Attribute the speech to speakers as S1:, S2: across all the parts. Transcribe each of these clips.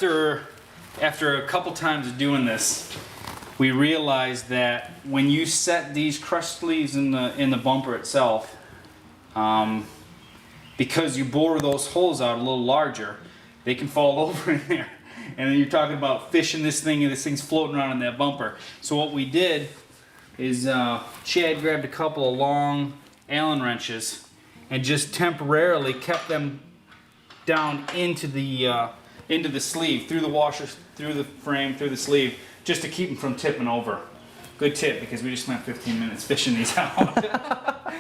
S1: after a couple times of doing this, we realized that when you set these crush sleeves in the bumper itself, because you bore those holes out a little larger, they can fall over in there. And then you're talking about fishing this thing, and this thing's floating around in that bumper. So what we did is Chad grabbed a couple of long Allen wrenches and just temporarily kept them down into the sleeve, through the washer, through the frame, through the sleeve, just to keep them from tipping over. Good tip, because we just spent 15 minutes fishing these out.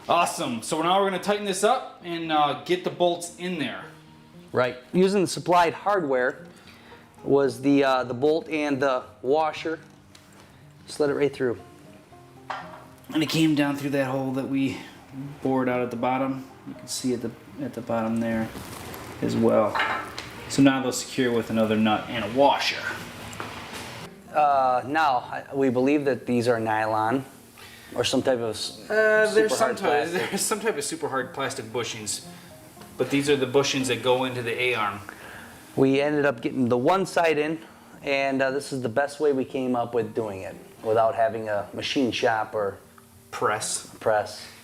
S1: Awesome. So now we're going to tighten this up and get the bolts in there.
S2: Right. Using the supplied hardware was the bolt and the washer. Slid it right through.
S1: And it came down through that hole that we bored out at the bottom. You can see at the bottom there as well. So now they'll secure with another nut and a washer.
S2: Now we believe that these are nylon or some type of
S1: there's some type of super hard plastic bushings, but these are the bushings that go into the A-arm.
S2: We ended up getting the one side in, and this is the best way we came up with doing it without having a machine shop or
S1: press.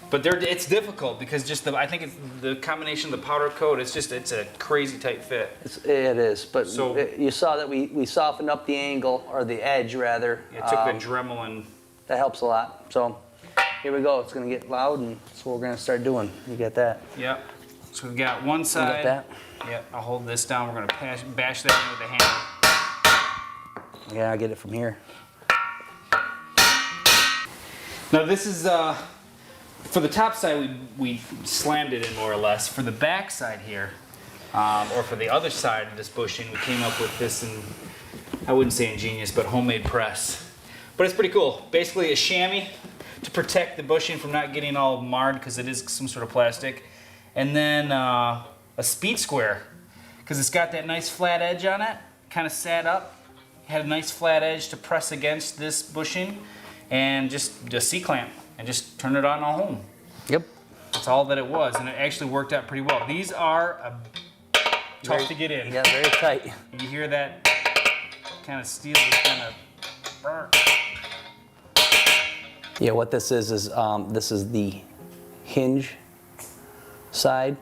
S1: But it's difficult because I think it's the combination of the powder coat. It's a crazy tight fit.
S2: It is, but
S1: so,
S2: you saw that we softened up the angle, or the edge rather.
S1: It took the Dremel and
S2: that helps a lot. So here we go. It's going to get loud, and that's what we're going to start doing. You get that?
S1: Yep. So we've got one side.
S2: You got that?
S1: Yep. I'll hold this down. We're going to bash that in with a hammer.
S2: Yeah, I'll get it from here.
S1: Now this is for the top side, we slammed it in more or less. For the back side here, or for the other side of this bushing, we came up with this, and I wouldn't say ingenious, but homemade press. But it's pretty cool. Basically a chamois to protect the bushing from not getting all marred, because it is some sort of plastic. And then a speed square, because it's got that nice flat edge on it, kind of sat up. Had a nice flat edge to press against this bushing, and just a C-clamp, and just turn it on all home.
S2: Yep.
S1: That's all that it was, and it actually worked out pretty well. These are tough to get in.
S2: Yeah, very tight.
S1: You hear that kind of steel is kind of burnt.
S2: Yeah, what this is this is the hinge side,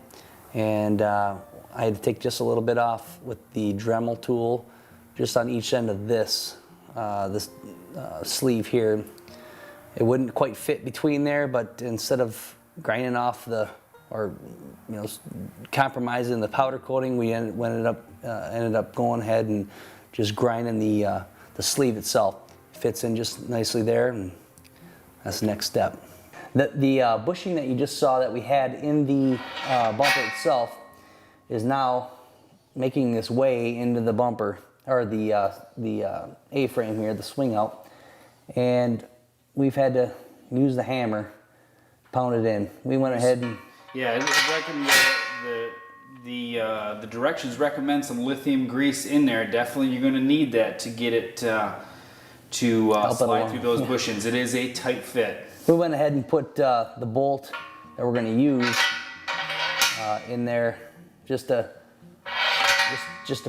S2: and I had to take just a little bit off with the Dremel tool, just on each end of this sleeve here. It wouldn't quite fit between there, but instead of grinding off compromising the powder coating, we ended up going ahead and just grinding the sleeve itself. Fits in just nicely there, and that's the next step. The bushing that you just saw that we had in the bumper itself is now making its way into the bumper, or the A-frame here, the swing out, and we've had to use the hammer, pound it in. We went ahead and the directions recommend some lithium grease in there. Definitely, you're going to need that to get it to slide through those bushings. It is a tight fit. We went ahead and put the bolt that we're going to use in there just to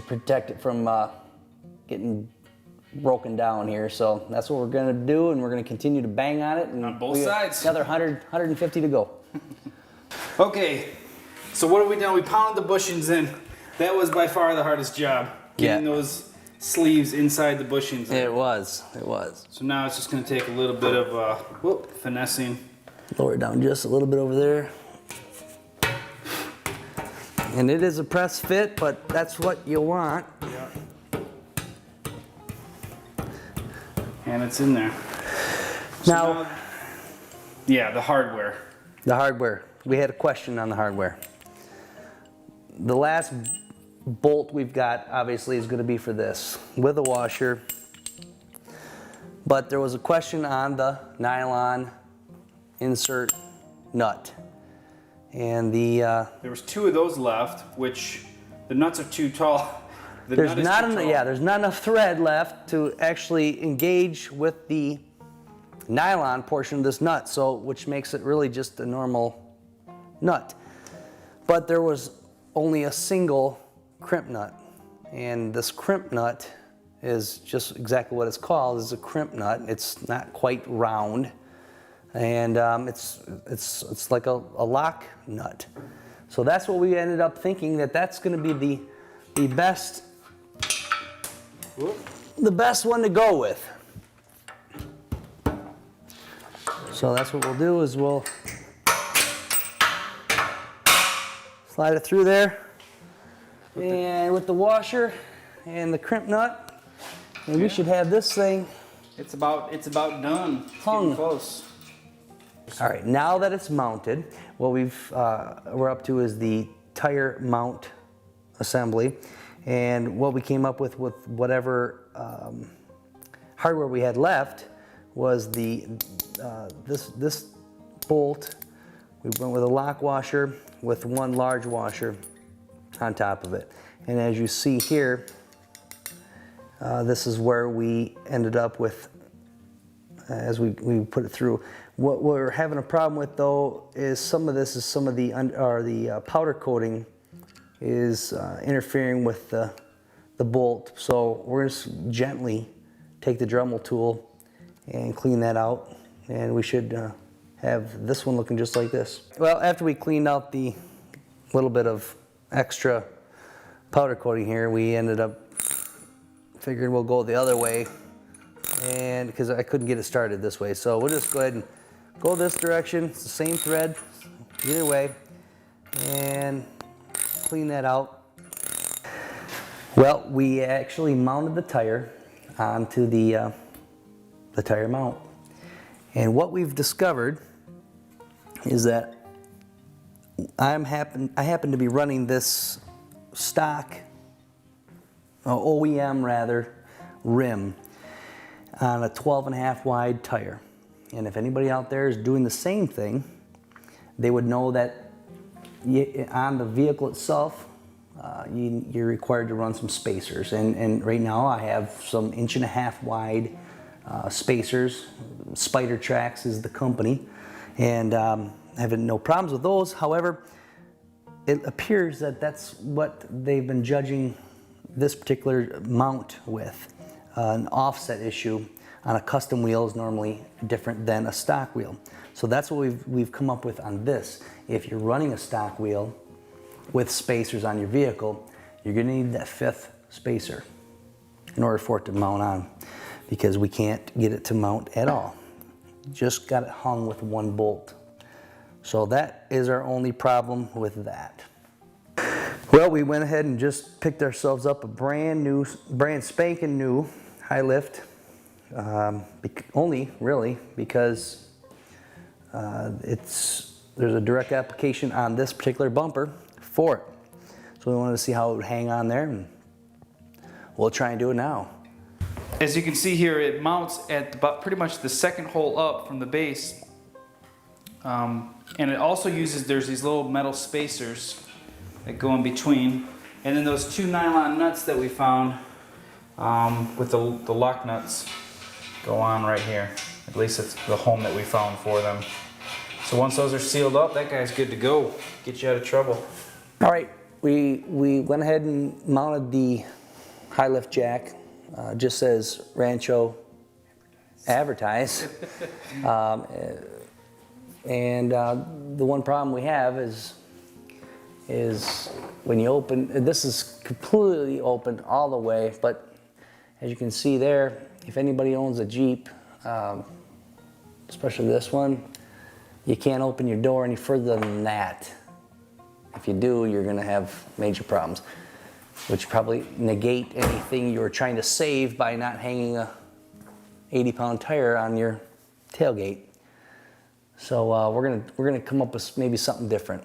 S2: protect it from getting broken down here. So that's what we're going to do, and we're going to continue to bang on it. And
S1: on both sides.
S2: Another 150 to go.
S1: Okay, so what have we done? We pounded the bushings in. That was by far the hardest job, getting those sleeves inside the bushings.
S2: It was.
S1: So now it's just going to take a little bit of finessing.
S2: Lower it down just a little bit over there. And it is a press fit, but that's what you want.
S1: Yeah. And it's in there. So now, the hardware.
S2: The hardware. We had a question on the hardware. The last bolt we've got obviously is going to be for this with a washer, but there was a question on the nylon insert nut, and there
S1: was 2 of those left, which the nuts are too tall.
S2: There's not enough thread left to actually engage with the nylon portion of this nut, so which makes it really just a normal nut. But there was only a single crimp nut, And this crimp nut is just exactly what it's called, is a crimp nut. It's not quite round, and it's like a lock nut. So that's what we ended up thinking, that's going to be the best one to go with. So that's what we'll do, is we'll slide it through there, and with the washer and the crimp nut, and we should have this thing.
S1: It's about done. It's
S2: Hung.
S1: getting close.
S2: All right, now that it's mounted, what we're up to is the tire mount assembly, and what we came up with whatever hardware we had left was this bolt. We went with a lock washer with one large washer on top of it, and as you see here, this is where we ended up with as we put it through. What we're having a problem with though is some of the powder coating is interfering with the bolt. So we're just gently take the Dremel tool and clean that out, and we should have this one looking just like this. Well, after we cleaned out the little bit of extra powder coating here, we ended up figuring we'll go the other way, and because I couldn't get it started this way, so we'll just go ahead and go this direction. It's the same thread either way, and clean that out. Well, we actually mounted the tire onto the tire mount, and what we've discovered is that I happen to be running this stock OEM rather rim on a 12.5 wide tire, and if anybody out there is doing the same thing, they would know that on the vehicle itself you're required to run some spacers, and right now I have some 1.5 wide spacers. Spider Tracks is the company, and having no problems with those. However, it appears that that's what they've been judging this particular mount with. An offset issue on a custom wheel is normally different than a stock wheel. So that's what we've come up with on this. If you're running a stock wheel with spacers on your vehicle, you're going to need that 5th spacer in order for it to mount on, because we can't get it to mount at all. Just got it hung with one bolt. So that is our only problem with that. Well, we went ahead and just picked ourselves up a brand spanking new high lift, only really because there's a direct application on this particular bumper for it. So we wanted to see how it would hang on there, and we'll try and do it now.
S1: As you can see here, it mounts at about pretty much the second hole up from the base, and it also uses, there's these little metal spacers that go in between, and then those 2 nylon nuts that we found with the lock nuts go on right here. At least it's the home that we found for them. So once those are sealed up, that guy's good to go. Get you out of trouble.
S2: All right, we went ahead and mounted the high lift jack. Just says Rancho advertise. And the one problem we have is when you open, this is completely open all the way, but as you can see there, if anybody owns a Jeep, especially this one, you can't open your door any further than that. If you do, you're gonna have major problems, which probably negate anything you're trying to save by not hanging a 80-pound tire on your tailgate. So we're gonna come up with maybe something different.